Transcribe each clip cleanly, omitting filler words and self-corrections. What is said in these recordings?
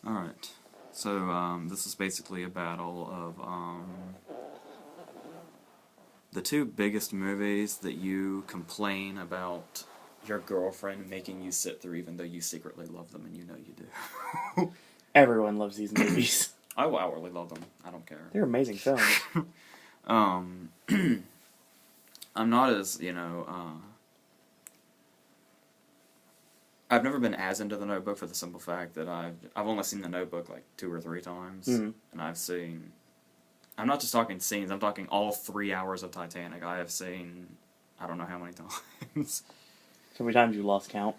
Alright, so this is basically a battle of the two biggest movies that you complain about your girlfriend making you sit through even though you secretly love them and you know you do. Everyone loves these movies. I will outwardly love them, I don't care. They're amazing films. I'm not as, I've never been as into The Notebook for the simple fact that I've only seen The Notebook like 2 or 3 times, and I've seen, I'm not just talking scenes, I'm talking all 3 hours of Titanic. I have seen, I don't know how many times. So many times you lost count.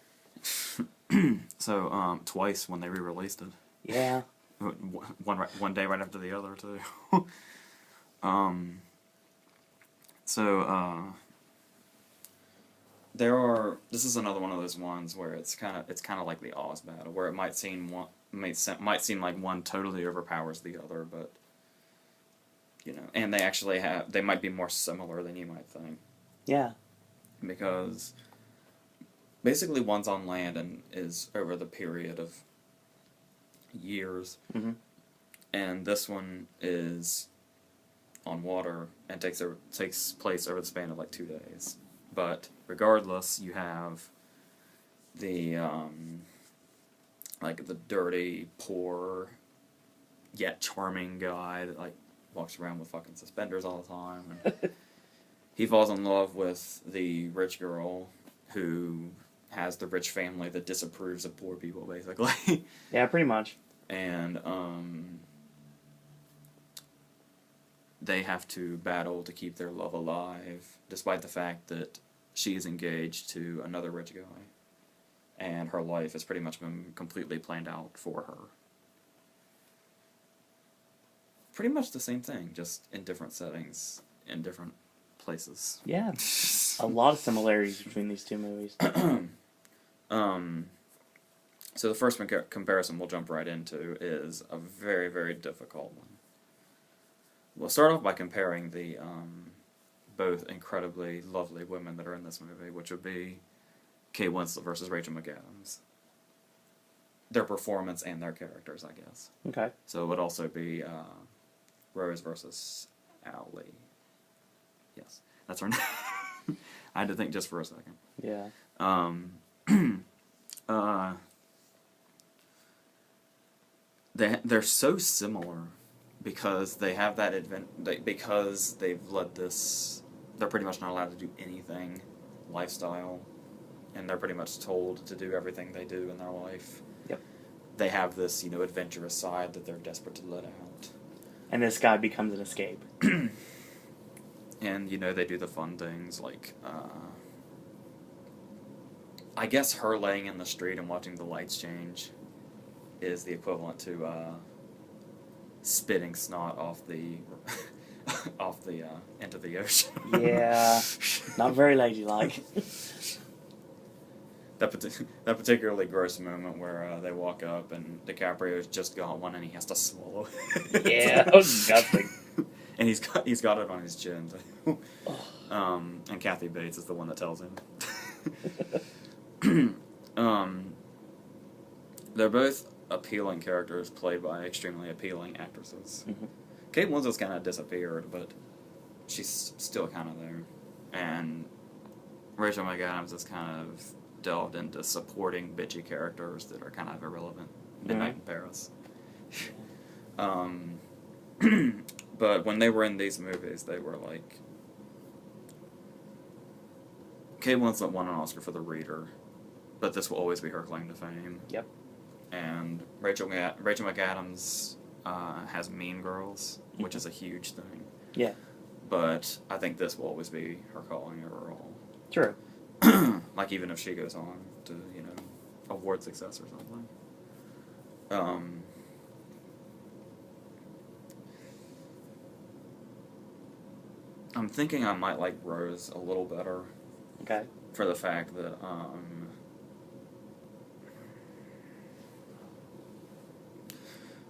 So, twice when they re-released it. Yeah. One day right after the other, too. This is another one of those ones where it's kind of like the Oz battle, where it might seem like one totally overpowers the other, but and they might be more similar than you might think. Yeah. Because basically one's on land and is over the period of years, and this one is on water and takes place over the span of like 2 days. But regardless, you have the like the dirty, poor, yet charming guy that like walks around with fucking suspenders all the time. And he falls in love with the rich girl who has the rich family that disapproves of poor people, basically. Yeah, pretty much. And they have to battle to keep their love alive, despite the fact that she is engaged to another rich guy, and her life has pretty much been completely planned out for her. Pretty much the same thing, just in different settings, in different places. Yeah, a lot of similarities between these two movies. So the first comparison we'll jump right into is a very, very difficult one. We'll start off by comparing the both incredibly lovely women that are in this movie, which would be Kate Winslet versus Rachel McAdams. Their performance and their characters, I guess. Okay. So it would also be Rose versus Allie. Yes, that's her name. I had to think just for a second. Yeah. They're so similar because they have that because they've led this, they're pretty much not allowed to do anything lifestyle, and they're pretty much told to do everything they do in their life. Yep. They have this, adventurous side that they're desperate to let out. And this guy becomes an escape. And, they do the fun things like, I guess her laying in the street and watching the lights change is the equivalent to spitting snot off the into the ocean. Yeah, not very ladylike. That particularly gross moment where they walk up and DiCaprio's just got one and he has to swallow it. Yeah, that was disgusting. And he's got it on his chin. And Kathy Bates is the one that tells him. They're both appealing characters played by extremely appealing actresses. Kate Winslet's kind of disappeared, but she's still kind of there. And Rachel McAdams has kind of delved into supporting bitchy characters that are kind of irrelevant. Midnight in Paris. But when they were in these movies, they were like... Kate Winslet won an Oscar for The Reader, but this will always be her claim to fame. Yep. And Rachel McAdams has Mean Girls, which is a huge thing. Yeah. But I think this will always be her calling her role. True. Like, even if she goes on to, award success or something. I'm thinking I might like Rose a little better. Okay. For the fact that,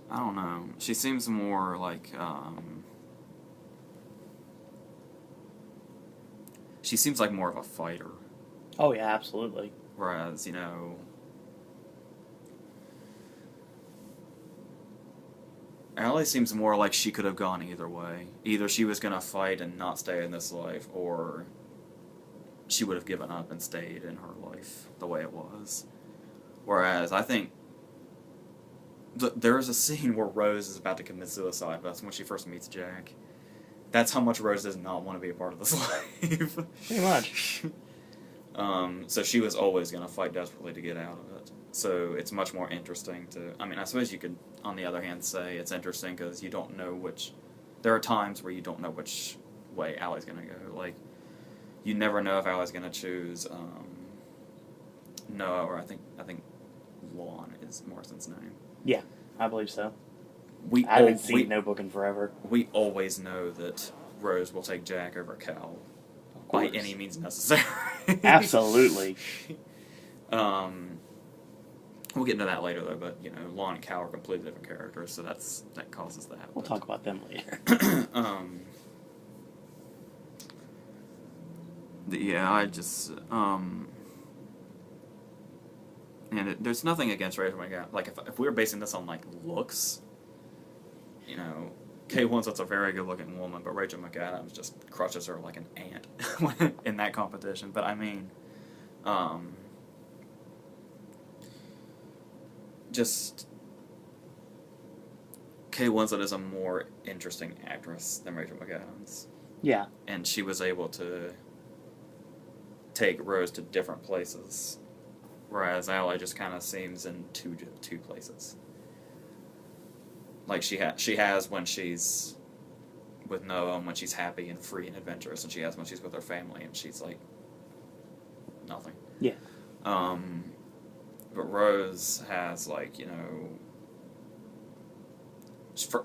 I don't know. She seems more like, she seems like more of a fighter. Oh, yeah, absolutely. Whereas, Allie seems more like she could have gone either way. Either she was going to fight and not stay in this life, or she would have given up and stayed in her life the way it was. Whereas I think there's a scene where Rose is about to commit suicide. That's when she first meets Jack. That's how much Rose does not want to be a part of this life. Pretty much. So she was always going to fight desperately to get out of it. So it's much more interesting to... I mean, I suppose you could, on the other hand, say it's interesting because you don't know which... There are times where you don't know which way Allie's going to go. Like, you never know if Allie's going to choose Noah, or I think Lon is Morrison's name. Yeah, I believe so. I haven't seen Notebook in forever. We always know that Rose will take Jack over Cal by any means necessary. Absolutely. We'll get into that later, though. But Lon and Cal are completely different characters, so that causes that. We'll talk about them later. I just there's nothing against Rachel McAdams. Like if we were basing this on like looks, Kate Winslet's a very good-looking woman, but Rachel McAdams just crushes her like an ant in that competition. But I mean, just Kate Winslet is a more interesting actress than Rachel McAdams. Yeah. And she was able to take Rose to different places, whereas Allie just kind of seems in two places. Like she has when she's with Noah and when she's happy and free and adventurous, and she has when she's with her family and she's like nothing. Yeah. But Rose has like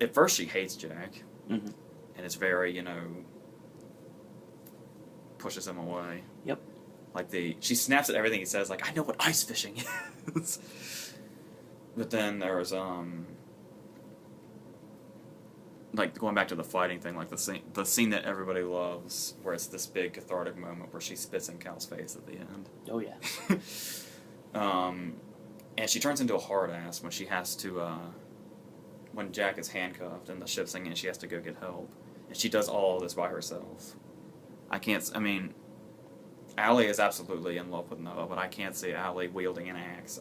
at first she hates Jack, mm-hmm. and it's very pushes him away. Yep. Like she snaps at everything he says. Like, I know what ice fishing is. But then there was like going back to the fighting thing, like the scene that everybody loves, where it's this big cathartic moment where she spits in Cal's face at the end. Oh yeah. And she turns into a hard ass when she has to when Jack is handcuffed and the ship's sinking and she has to go get help, and she does all of this by herself. I mean, Allie is absolutely in love with Noah, but I can't see Allie wielding an axe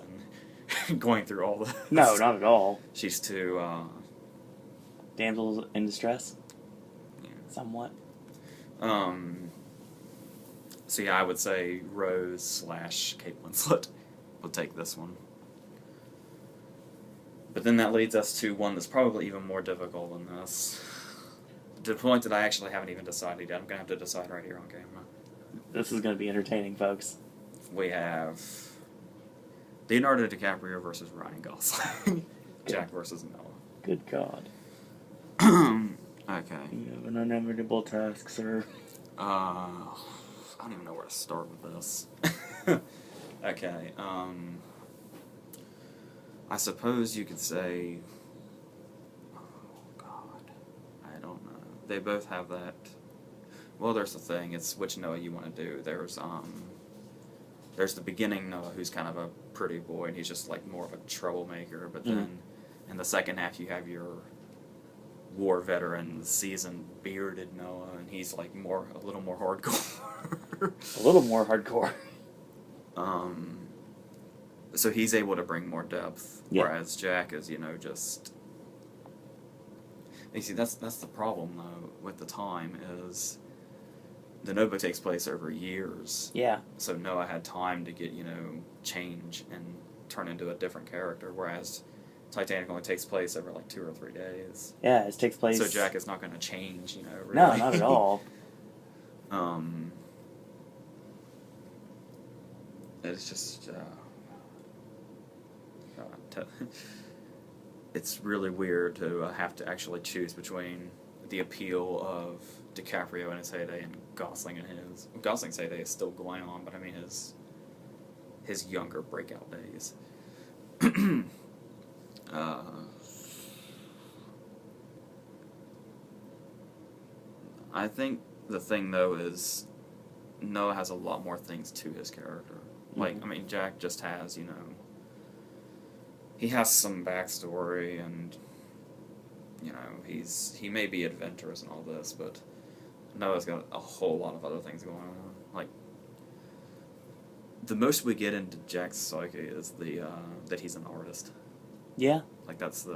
and going through all this. No, not at all. She's too... damsels in distress? Yeah. Somewhat. So yeah, I would say Rose / Kate Winslet would take this one. But then that leads us to one that's probably even more difficult than this. To the point that I actually haven't even decided yet. I'm going to have to decide right here on camera. This is going to be entertaining, folks. We have Leonardo DiCaprio versus Ryan Gosling. Jack versus Noah. Good God. Okay. You have an unenviable task, sir. I don't even know where to start with this. Okay. I suppose you could say... Oh, God. I don't know. They both have that... Well, there's the thing. It's which Noah you want to do. There's the beginning Noah, who's kind of a pretty boy, and he's just like more of a troublemaker. But then in the second half, you have your war veteran, seasoned, bearded Noah, and he's like a little more hardcore. A little more hardcore. So he's able to bring more depth, whereas Jack is, just... You see, that's the problem, though, with the time, is the Notebook takes place over years. Yeah. So Noah had time to get, change and turn into a different character, whereas Titanic only takes place over, like, 2 or 3 days. Yeah, it takes place... So Jack is not going to change, really. No, not at all. It's just... it's really weird to have to actually choose between the appeal of DiCaprio in his heyday and Gosling in his... Gosling's heyday is still going on, but I mean his younger breakout days. I think the thing, though, is Noah has a lot more things to his character. Like, I mean, Jack just has, he has some backstory and you know, he may be adventurous and all this, but Noah's got a whole lot of other things going on. Like, the most we get into Jack's psyche is that he's an artist. Yeah. Like, that's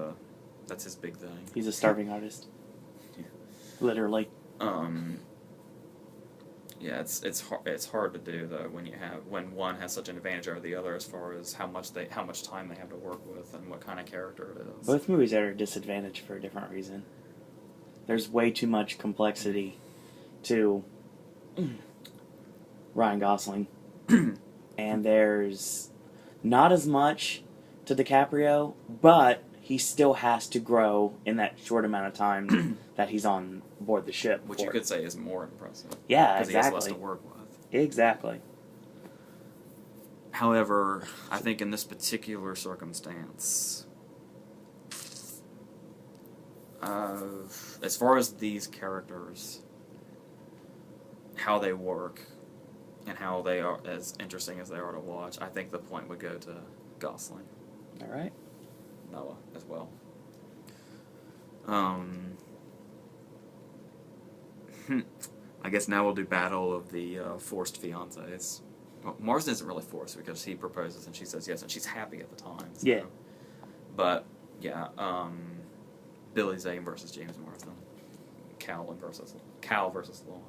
his big thing. He's a starving artist. Yeah. Literally. Yeah, it's hard to do though when one has such an advantage over the other as far as how much time they have to work with and what kind of character it is. Both movies are at a disadvantage for a different reason. There's way too much complexity to Ryan Gosling, and there's not as much to DiCaprio, but he still has to grow in that short amount of time that he's on board the ship. Which you could say is more impressive. Yeah, because exactly. he has less to work with. Exactly. However, I think in this particular circumstance, as far as these characters, how they work, and how they are as interesting as they are to watch, I think the point would go to Gosling. All right. Noah as well. I guess now we'll do Battle of the Forced Fiancés. Well, Mars isn't really forced because he proposes and she says yes, and she's happy at the time. So. Yeah. But yeah, Billy Zane versus James Marsden. Cal versus Lon.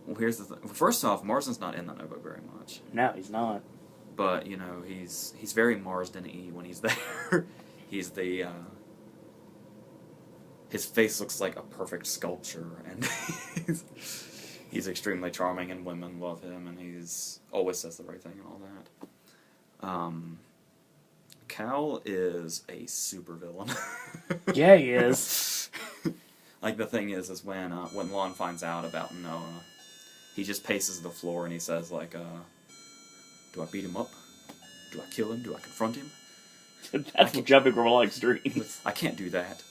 Well, here's the thing. First off, Marsden's not in that notebook very much. No, he's not. But you know, he's very Marsden-y when he's there. He's the his face looks like a perfect sculpture, and he's extremely charming, and women love him, and he's always says the right thing and all that. Cal is a super villain. Yeah, he is. Like, the thing is when Lon finds out about Noah, he just paces the floor and he says, like, do I beat him up? Do I kill him? Do I confront him? That's jumping from all extremes. I can't do that.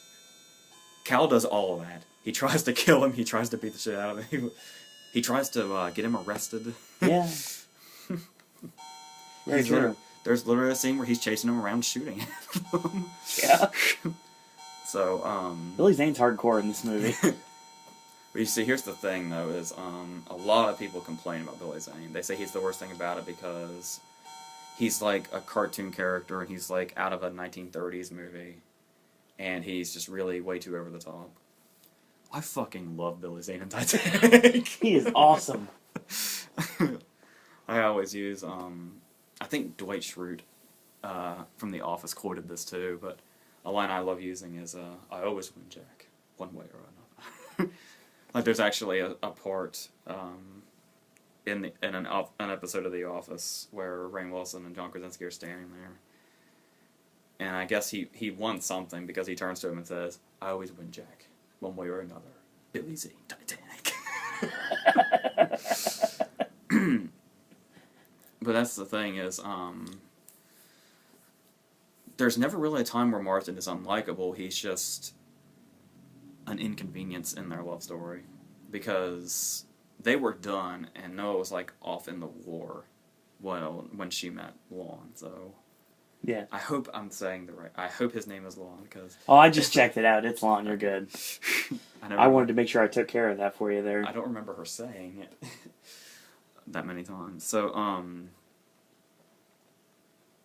Cal does all of that. He tries to kill him. He tries to beat the shit out of him. He tries to get him arrested. Yeah. Very true. There's literally a scene where he's chasing him around shooting him. Yeah. So, Billy Zane's hardcore in this movie. But you see, here's the thing, though, is a lot of people complain about Billy Zane. They say he's the worst thing about it because he's like a cartoon character and he's like out of a 1930s movie. And he's just really way too over the top. I fucking love Billy Zane in Titanic. He is awesome. I always use, I think Dwight Schrute from The Office quoted this too, but a line I love using is, I always win, Jack, one way or another. Like, there's actually a part in an episode of The Office where Rainn Wilson and John Krasinski are standing there. And I guess he won something because he turns to him and says, I always win, Jack, one way or another. Billy Zane, Titanic. But that's the thing is, there's never really a time where Marsden is unlikable. He's just an inconvenience in their love story. Because they were done, and Noah was, like, off in the war when she met Lon, so... Yeah. I hope I'm saying the right... I hope his name is Lon, because... Oh, I just checked it out. It's Lon. You're good. I wanted to make sure I took care of that for you there. I don't remember her saying it that many times. So,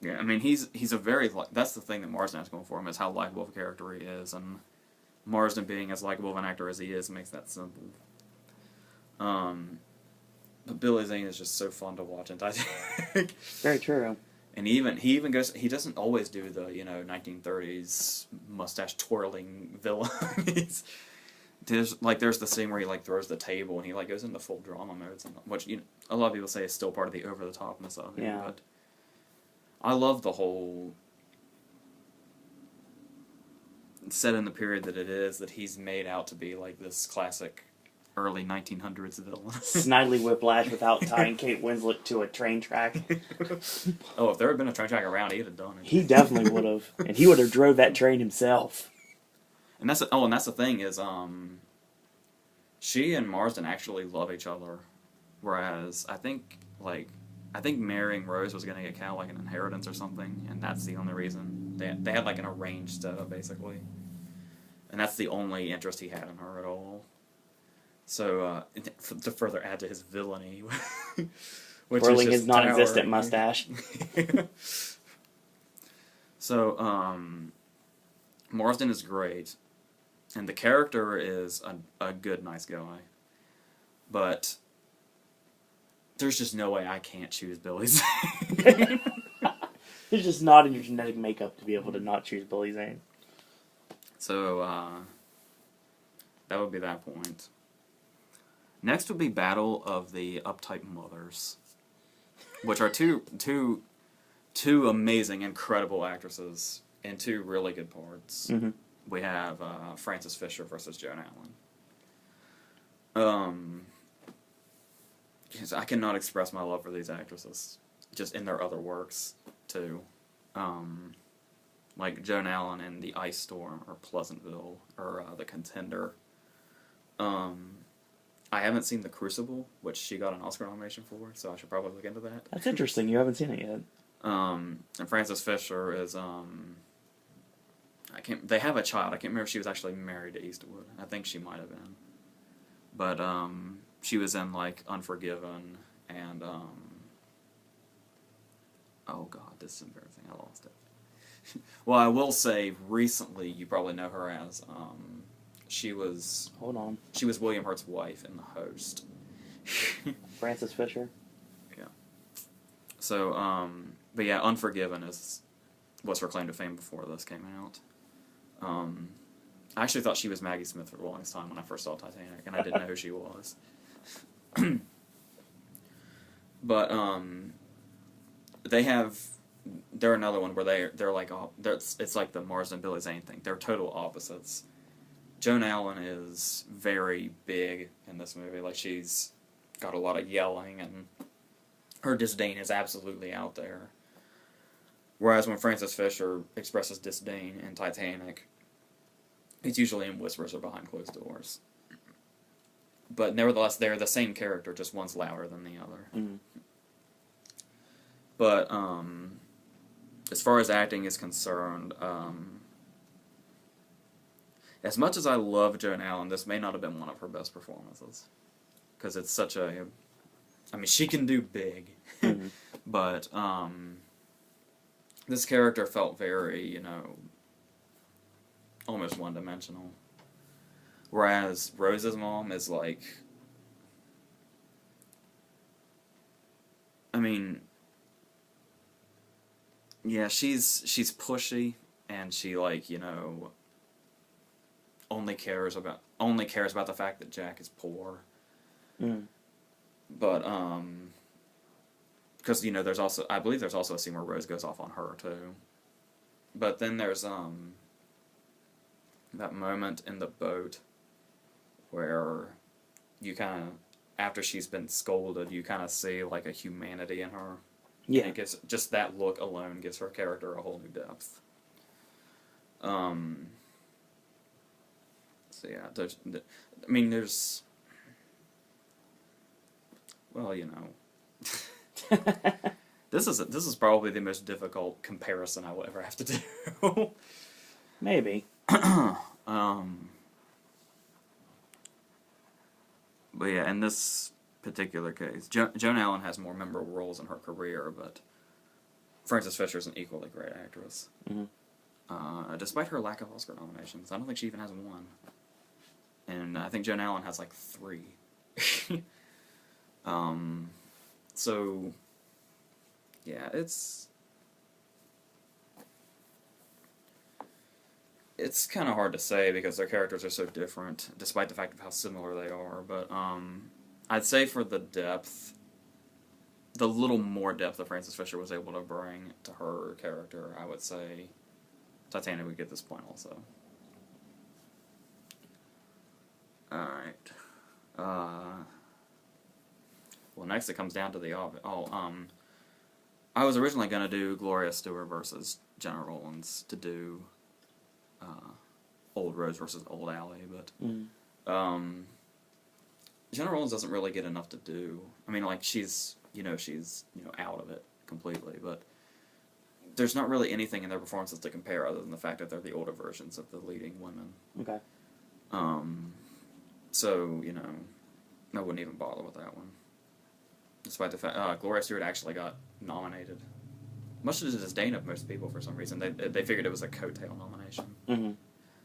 yeah, I mean, he's a very... That's the thing that Marsden has going for him, is how likable of a character he is, and Marsden being as likable of an actor as he is makes that simple. But Billy Zane is just so fun to watch in Titanic. Very true. And he even goes... He doesn't always do the, 1930s mustache twirling villain. There's the scene where he, throws the table and he, goes into full drama mode. Which, a lot of people say is still part of the over-the-topness of it. Yeah. But I love the whole... set in the period that it is, that he's made out to be, this classic early 1900s villain. Snidely Whiplash without tying Kate Winslet to a train track. Oh, if there had been a train track around, he'd have done it. He definitely would have. And he would have drove that train himself. And that's the thing is, she and Marsden actually love each other. Whereas, I think marrying Rose was going to get Cal, an inheritance or something, and that's the only reason They had like an arranged setup basically, and that's the only interest he had in her at all. So to further add to his villainy, which Twirling is his just non-existent towering. mustache. So Marsden is great, and the character is a good, nice guy, but there's just no way I can't choose Billy Zane. It's just not in your genetic makeup to be able to not choose Billy Zane. So that would be that point. Next would be Battle of the Uptight Mothers, which are two amazing, incredible actresses in two really good parts. Mm-hmm. We have Frances Fisher versus Joan Allen. I cannot express my love for these actresses, just in their other works too. Like Joan Allen in The Ice Storm or Pleasantville or The Contender. I haven't seen The Crucible, which she got an Oscar nomination for, so I should probably look into that. That's interesting. You haven't seen it yet. And Frances Fisher is they have a child. I can't remember if she was actually married to Eastwood. I think she might have been. But she was in like Unforgiven and oh god, this is embarrassing. I lost it. Well, I will say recently you probably know her as she was William Hurt's wife in The Host. Frances Fisher. Yeah. So but yeah, Unforgiven was her claim to fame before this came out. I actually thought she was Maggie Smith for the longest time when I first saw Titanic, and I didn't know who she was. But they're another one where they're like it's like the Marsden Billy Zane thing. They're total opposites. Joan Allen is very big in this movie. Like she's got a lot of yelling, and her disdain is absolutely out there. Whereas when Frances Fisher expresses disdain in Titanic, it's usually in whispers or behind closed doors. But nevertheless, they're the same character, just one's louder than the other. Mm-hmm. But as far as acting is concerned, as much as I love Joan Allen, this may not have been one of her best performances. Because it's such a... I mean, she can do big. Mm-hmm. But this character felt very, almost one-dimensional. Whereas Rose's mom is like... I mean... Yeah, she's pushy, and she, only cares about the fact that Jack is poor. Mm. But, because, I believe there's also a scene where Rose goes off on her, too. But then there's, that moment in the boat where you kind of, after she's been scolded, you kind of see, like, a humanity in her. Yeah. And it gives, just that look alone gives her character a whole new depth. So yeah, there's, well, this is probably the most difficult comparison I will ever have to do. Maybe. But yeah, in this particular case, Joan Allen has more memorable roles in her career, but Frances Fisher is an equally great actress. Mm-hmm. Despite her lack of Oscar nominations, I don't think she even has one. And I think Joan Allen has like 3. So, yeah, it's kind of hard to say because their characters are so different, despite the fact of how similar they are. But I'd say for the depth, the little more depth that Frances Fisher was able to bring to her character, I would say Titanic would get this point also. Alright. Well, next it comes down to the I was originally going to do Gloria Stewart versus Jenna Rollins to do Old Rose versus Old Ally, but Jenna Rollins doesn't really get enough to do. I mean, like, she's out of it completely, but there's not really anything in their performances to compare other than the fact that they're the older versions of the leading women. Okay. So, you know, I wouldn't even bother with that one. Despite the fact, Gloria Stewart actually got nominated. Much to the disdain of most people for some reason. They figured it was a coattail nomination. Mm-hmm.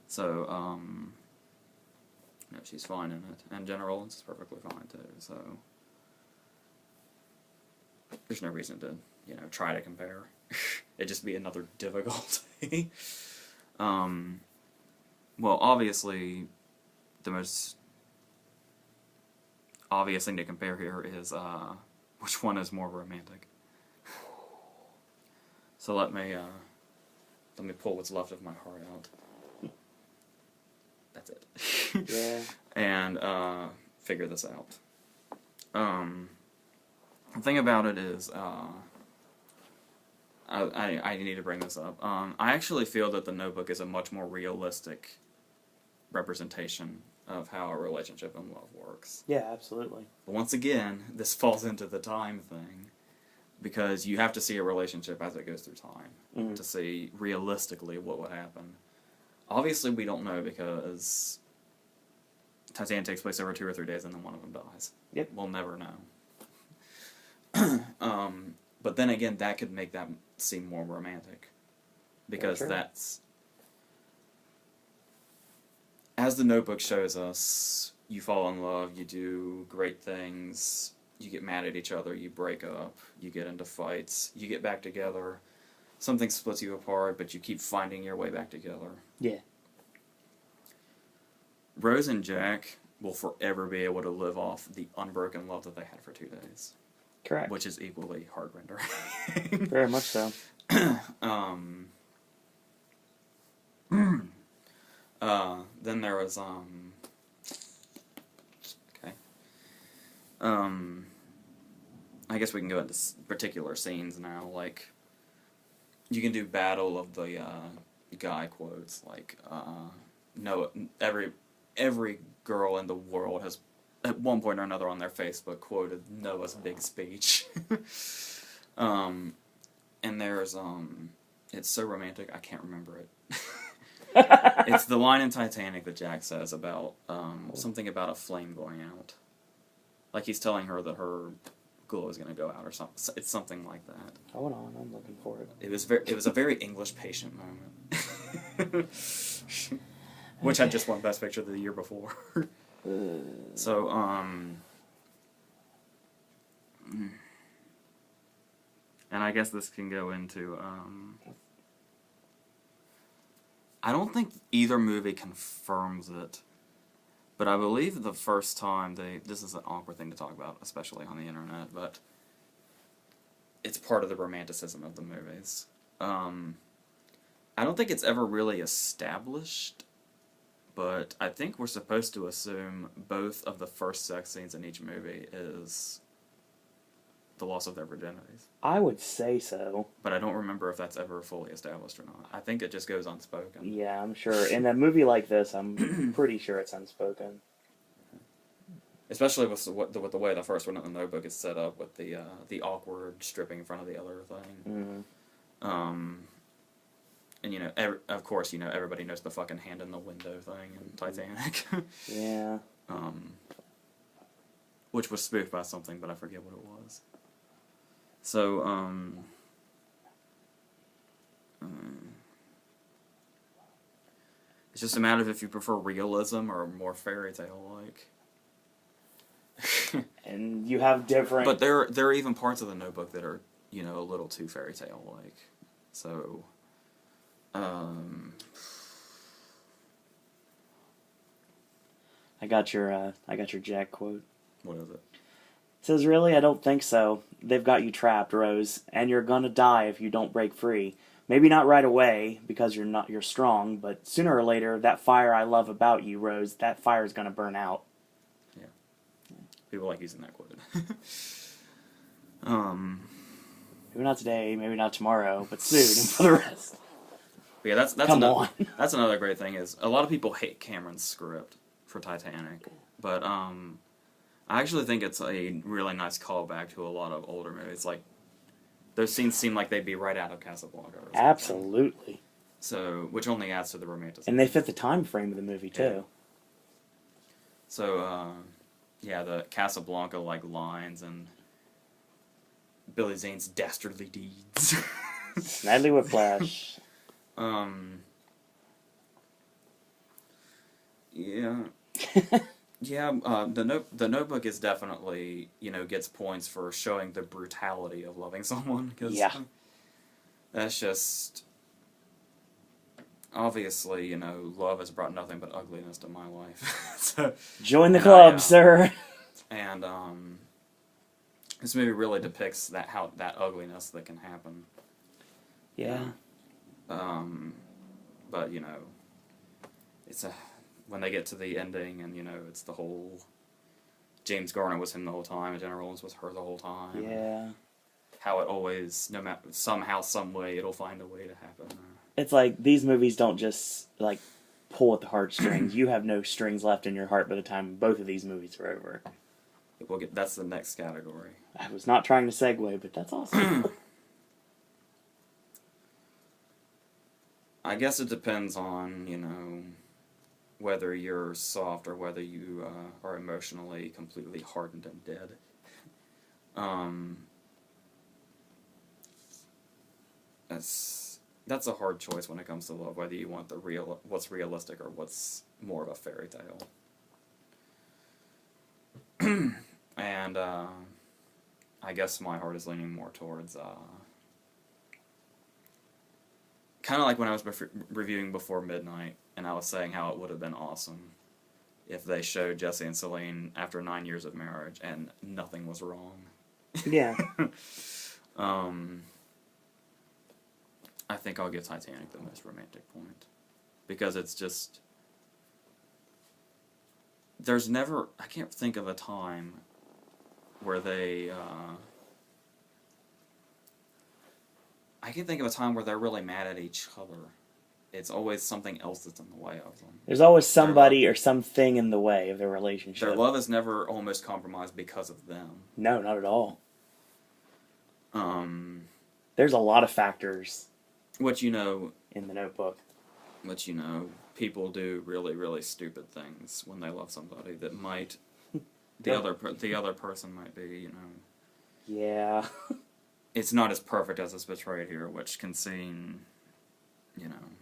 So, no, she's fine in it. And Jenna Rollins is perfectly fine, too. So, there's no reason to, you know, try to compare. It'd just be another difficulty. Well, obviously, the most obvious thing to compare here is which one is more romantic. So let me pull what's left of my heart out. That's it. Yeah. And figure this out. The thing about it is, I need to bring this up. I actually feel that The Notebook is a much more realistic representation of how a relationship and love works. Yeah, absolutely. But once again, this falls into the time thing, because you have to see a relationship as it goes through time to see realistically what would happen. Obviously, we don't know because Titanic takes place over 2 or 3 days and then one of them dies. Yep. We'll never know. But then again, that could make that seem more romantic. Because that's... As The Notebook shows us, you fall in love, you do great things, you get mad at each other, you break up, you get into fights, you get back together, something splits you apart, but you keep finding your way back together. Yeah. Rose and Jack will forever be able to live off the unbroken love that they had for 2 days. Correct. Which is equally heart-rending. Very much so. Then there was, okay. I guess we can go into particular scenes now, like, you can do battle of the, guy quotes, like, no, every girl in the world has, at one point or another on their Facebook, quoted Noah's big speech. And there's, it's so romantic, I can't remember it. It's the line in Titanic that Jack says about, something about a flame going out. Like he's telling her that her glow is going to go out or something. It's something like that. Hold on, I'm looking for it. It was a very English patient moment. Which had just won Best Picture the year before. So, and I guess this can go into, I don't think either movie confirms it, but I believe the first time this is an awkward thing to talk about, especially on the internet, but it's part of the romanticism of the movies. I don't think it's ever really established, but I think we're supposed to assume both of the first sex scenes in each movie is the loss of their virginities. I would say so. But I don't remember if that's ever fully established or not. I think it just goes unspoken. Yeah, I'm sure. In a movie like this, I'm pretty sure it's unspoken. Especially with the way the first one in The Notebook is set up, with the awkward stripping in front of the other thing. Mm-hmm. And, you know, of course, you know, everybody knows the fucking hand in the window thing in Titanic. Yeah. Which was spoofed by something, but I forget what it was. So, it's just a matter of if you prefer realism or more fairy tale-like. And you have different... But there are even parts of The Notebook that are, you know, a little too fairy tale-like. So, I got your Jack quote. What is it? It says, "Really? I don't think so. They've got you trapped, Rose, and you're gonna die if you don't break free. Maybe not right away, because you're strong, but sooner or later, that fire I love about you, Rose, that fire's gonna burn out." Yeah. People like using that quote. Maybe not today, maybe not tomorrow, but soon for the rest. But yeah, that's another great thing is a lot of people hate Cameron's script for Titanic, but I actually think it's a really nice callback to a lot of older movies. Like, Those scenes seem like they'd be right out of Casablanca. Or Absolutely. So, which only adds to the romanticism. And they fit the time frame of the movie, too. Yeah. So, yeah, the Casablanca, lines and Billy Zane's dastardly deeds. Snidely Whiplash. Yeah. Yeah, the Notebook is definitely, gets points for showing the brutality of loving someone. Cause that's just... Obviously, love has brought nothing but ugliness to my life. So, join the club, sir. And, this movie really depicts that ugliness that can happen. Yeah. But, it's when they get to the ending and, it's the whole... James Garner was him the whole time, and Jennifer Lawrence was her the whole time. Yeah. How it always, no matter, somehow, some way, it'll find a way to happen. It's like, these movies don't just, pull at the heartstrings. You have no strings left in your heart by the time both of these movies are over. That's the next category. I was not trying to segue, but that's awesome. I guess it depends on, whether you're soft or whether you are emotionally completely hardened and dead. That's a hard choice when it comes to love, whether you want what's realistic or what's more of a fairy tale. And I guess my heart is leaning more towards kind of like when I was reviewing Before Midnight, and I was saying how it would have been awesome if they showed Jesse and Celine after 9 years of marriage and nothing was wrong. Yeah. I think I'll give Titanic the most romantic point. Because it's just... There's never... I can't think of a time where they... I can think of a time where they're really mad at each other. It's always something else that's in the way of them. There's always somebody or something in the way of their relationship. Their love is never almost compromised because of them. No, not at all. There's a lot of factors... in the Notebook. Which, people do really, really stupid things when they love somebody that might... the other person might be, Yeah. It's not as perfect as it's portrayed here, which can seem,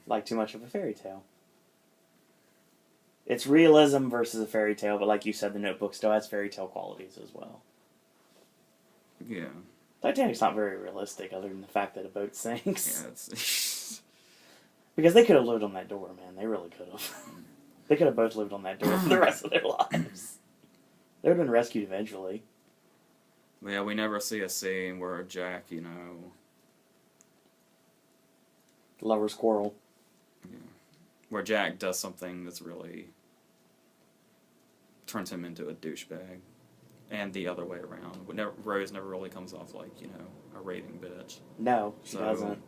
like too much of a fairy tale. It's realism versus a fairy tale, but like you said, the Notebook still has fairy tale qualities as well. Yeah. Titanic's not very realistic, other than the fact that a boat sinks. Yeah, it's... Because they could have lived on that door, man. They really could have. They could have both lived on that door for the rest of their lives. They would have been rescued eventually. Yeah, we never see a scene where Jack, Lover's quarrel. Yeah. Where Jack does something that's really... turns him into a douchebag. And the other way around. Rose never really comes off like, a raving bitch. No, she doesn't.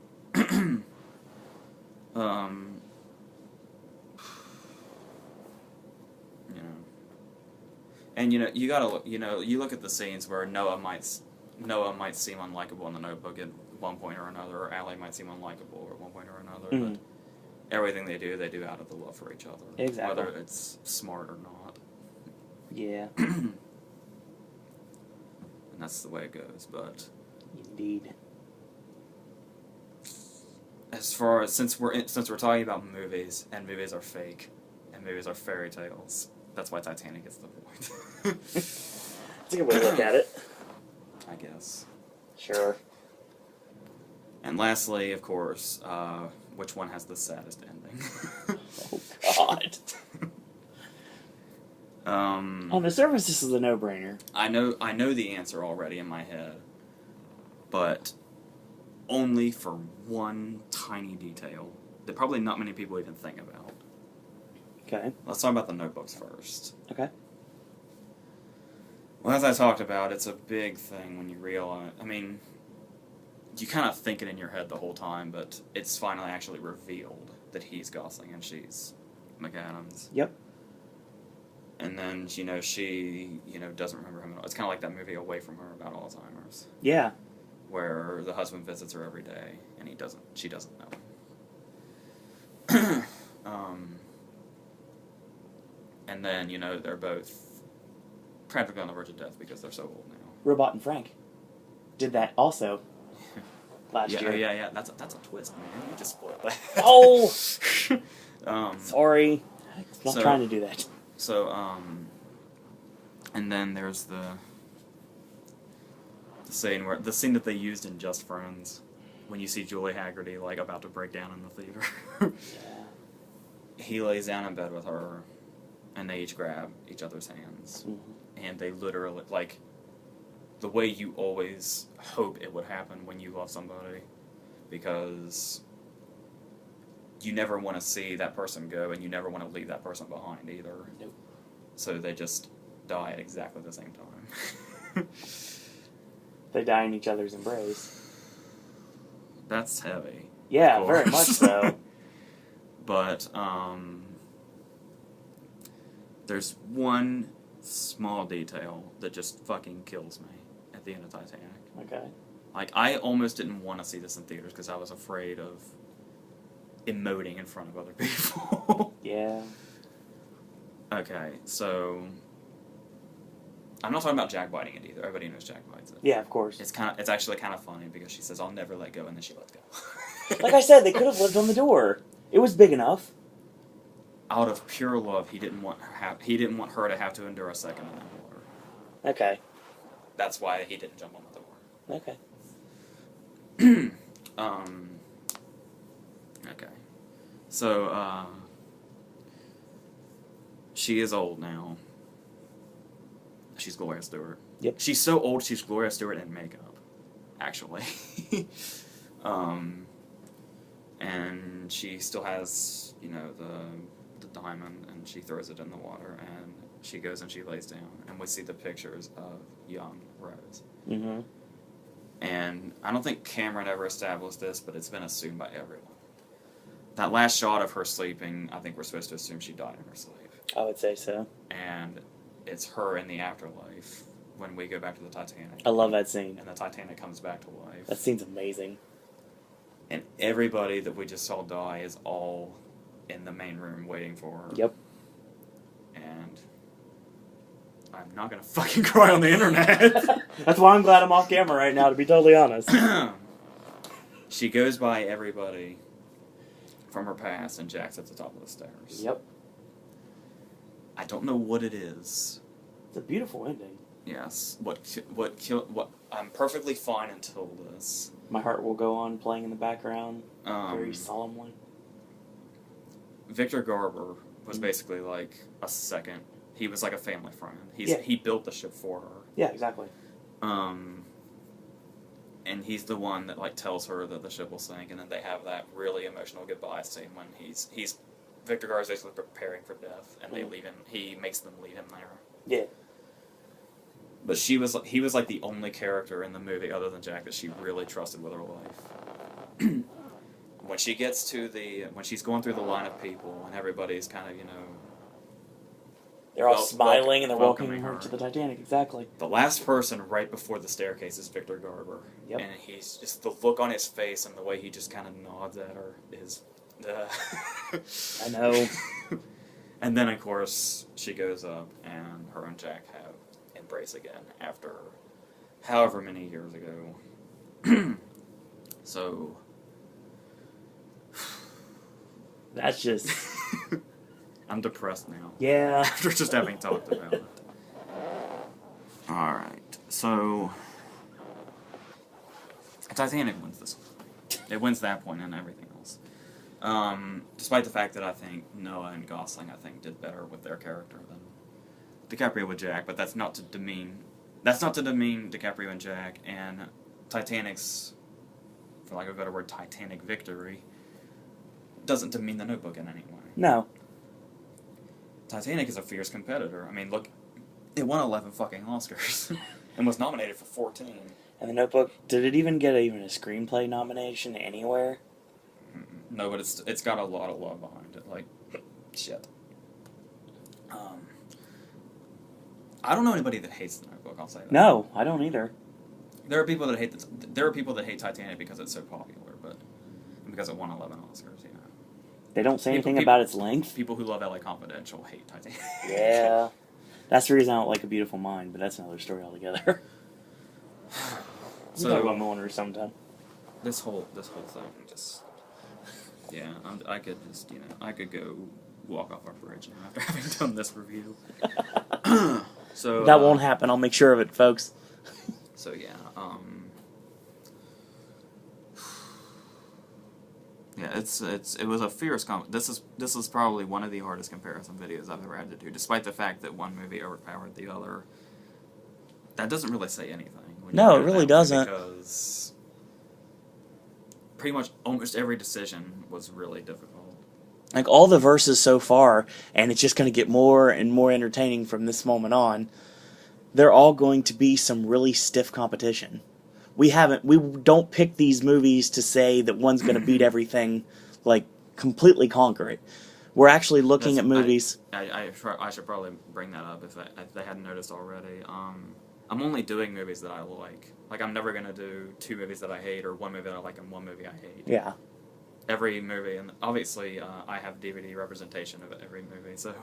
And you gotta look. You look at the scenes where Noah might seem unlikable in the Notebook at one point or another, or Allie might seem unlikable at one point or another. Mm-hmm. But everything they do out of the love for each other, exactly. Whether it's smart or not. Yeah. And that's the way it goes. But indeed. As far as since we're talking about movies, and movies are fake, and movies are fairy tales, that's why Titanic is the point. That's a good way to look at it. I guess. Sure. And lastly, of course, which one has the saddest ending? Oh God. On the surface, this is a no-brainer. I know the answer already in my head, but only for one tiny detail that probably not many people even think about. Okay. Let's talk about the Notebooks first. Okay. Well, as I talked about, it's a big thing when you realize... I mean, you kind of think it in your head the whole time, but it's finally actually revealed that he's Gosling and she's McAdams. Yep. And then, she, doesn't remember him at all. It's kind of like that movie Away From Her about Alzheimer's. Yeah. where the husband visits her every day, and she doesn't know. And then, they're both practically on the verge of death because they're so old now. Robot and Frank did that also last year. Yeah. That's a twist, man. You just spoiled that. Oh! Sorry. I'm not trying to do that. So, and then there's the scene that they used in Just Friends, when you see Julie Haggerty, like, about to break down in the theater. Yeah. He lays down in bed with her, and they each grab each other's hands. Mm-hmm. And they literally, like, the way you always hope it would happen when you love somebody, because you never want to see that person go, and you never want to leave that person behind either. Nope. So they just die at exactly the same time. They die in each other's embrace. That's heavy. Yeah, very much so. But, there's one small detail that just fucking kills me at the end of Titanic. Okay. Like, I almost didn't want to see this in theaters because I was afraid of emoting in front of other people. Yeah. Okay, so I'm not talking about Jack biting it either. Everybody knows Jack bites it. Yeah, of course. It's actually kind of funny because she says, "I'll never let go," and then she lets go. Like I said, they could have lived on the door. It was big enough. Out of pure love, he didn't want her to have to endure a second in that water. Okay. That's why he didn't jump on the door. Okay. Okay. So, she is old now. She's Gloria Stewart. Yep. She's so old, she's Gloria Stewart in makeup, actually. And she still has, the diamond, and she throws it in the water, and she goes and she lays down, and we see the pictures of young Rose. Mm-hmm. And I don't think Cameron ever established this, but it's been assumed by everyone. That last shot of her sleeping, I think we're supposed to assume she died in her sleep. I would say so. And it's her in the afterlife when we go back to the Titanic. I love that scene. And the Titanic comes back to life. That scene's amazing. And everybody that we just saw die is all in the main room waiting for her. Yep. And I'm not going to fucking cry on the internet. That's why I'm glad I'm off camera right now, to be totally honest. She goes by everybody from her past, and Jack's at the top of the stairs. Yep. I don't know what it is. It's a beautiful ending. Yes. What I'm perfectly fine until this. My Heart Will Go On playing in the background, very solemnly. Victor Garber was basically like a second. He was like a family friend. Yeah. He built the ship for her. Yeah, exactly. And he's the one that like tells her that the ship will sink, and then they have that really emotional goodbye scene when he's Victor Garber's basically preparing for death, and they leave him. He makes them leave him there. Yeah. But he was like the only character in the movie other than Jack that she really trusted with her life. When she gets to when she's going through the line of people and everybody's kind of, they're all smiling and they're welcoming her her to the Titanic, exactly. The last person right before the staircase is Victor Garber. Yep. And he's just, the look on his face and the way he just kind of nods at her is... I know. And then, of course, she goes up and her and Jack have embrace again after however many years ago. So... That's just... I'm depressed now. Yeah. After just having talked about it. Alright, so... Titanic wins this one. It wins that point and everything else. Despite the fact that I think Noah and Gosling, did better with their character than DiCaprio with Jack, but that's not to demean DiCaprio and Jack, and Titanic's, for lack of a better word, Titanic victory doesn't demean The Notebook in any way. No. Titanic is a fierce competitor. I mean, look, it won 11 fucking Oscars and was nominated for 14. And The Notebook, did it even get a screenplay nomination anywhere? No, but it's got a lot of love behind it. Like, shit. I don't know anybody that hates The Notebook, I'll say that. No, I don't either. There are people that hate Titanic because it's so popular, but because it won 11 Oscars. You know, They don't say anything about its length. People who love LA Confidential hate Titanic. Yeah, that's the reason I don't like A Beautiful Mind, but that's another story altogether. So we'll talk about Moana sometime. This whole thing just, yeah, I could just, I could go walk off our bridge now after having done this review. So that won't happen. I'll make sure of it, folks. So yeah, yeah, it was a fierce This is probably one of the hardest comparison videos I've ever had to do, despite the fact that one movie overpowered the other. That doesn't really say anything. No, it really doesn't. Because pretty much almost every decision was really difficult. Like, all the verses so far, and it's just going to get more and more entertaining from this moment on, they're all going to be some really stiff competition. We don't pick these movies to say that one's going to beat everything, like, completely conquer it. We're actually looking at movies... I should probably bring that up if they hadn't noticed already. I'm only doing movies that I like. Like, I'm never going to do 2 movies that I hate, or 1 movie that I like and 1 movie I hate. Yeah. Every movie, and obviously I have DVD representation of every movie, so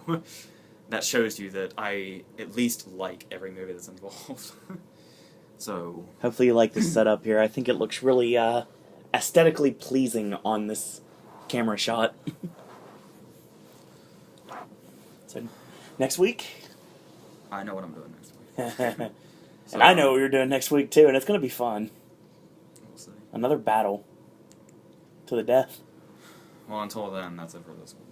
that shows you that I at least like every movie that's involved. So hopefully you like this setup here. I think it looks really aesthetically pleasing on this camera shot. So next week, I know what I'm doing next week. So, and I know what you're doing next week too, and it's going to be fun. We'll see. Another battle to the death. Well, until then, that's it for this one.